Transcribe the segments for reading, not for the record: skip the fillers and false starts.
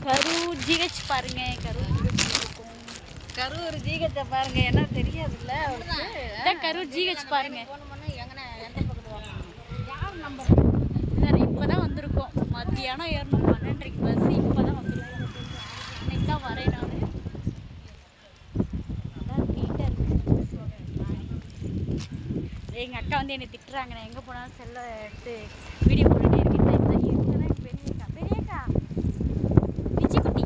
Karur GH பாருங்க. Karur GH இருக்கும். கரூர் ஜிஹெச்சை பாருங்க. என்ன தெரியாதுல்ல கரூர் ஜிஹெச் பாருங்க. யார் நம்பர் இப்போதான் வந்திருக்கோம். மத்தியானம் ஏறணும் 12:30 பஸ். இப்போதான் வந்திருக்கோம். இன்னைக்கு தான் வரேன் நான். எங்கள் அக்கா வந்து என்னை திட்டுறாங்க. நான் எங்கே போனாலும் செல்லை எடுத்து வீடியோ போட்டுகிட்டே இருக்கேன். பெரியக்கா பெரியக்கா விஜிக்குட்டி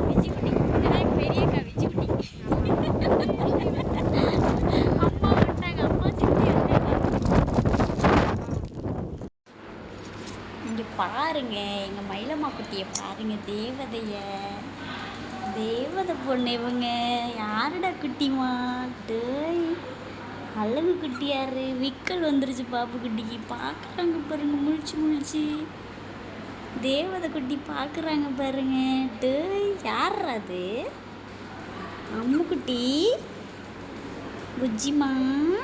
விஜிக்குட்டி இதுதான் பெரியக்கா விஜிக்குட்டி. அம்மா வந்துட்டாங்க. அம்மா சித்தி இங்கே பாருங்க. எங்கள் மயிலம்மா குட்டியை பாருங்க. தேவதை பொண்ணு இவங்க. யாருடா குட்டிமா? டேய் அழகு குட்டி யாரு? விக்கல் வந்துருச்சு பாப்பு குட்டிக்கு. பார்க்குறாங்க பாருங்க முழிச்சு. தேவதை குட்டி பார்க்குறாங்க பாருங்க. டேய் யாரா அது? அம்முக்குட்டி புஜ்ஜிமாவுக்கு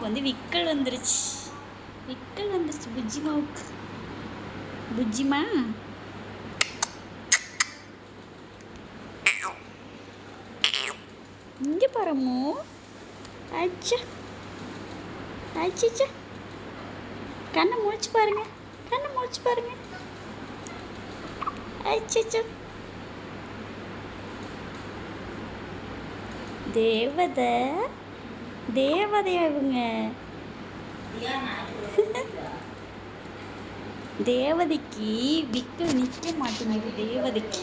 வந்து விக்கல் வந்துருச்சு. புஜ்ஜிமாவுக்கு. புஜ்ஜிமா இங்கே பாருமோ. அச்சா கண்ணை முழிச்சு பாருங்க. அச்சா தேவதையா இவங்க? தேவதைக்கு விக்கல் நிற்க மாட்டேங்குது. தேவதைக்கு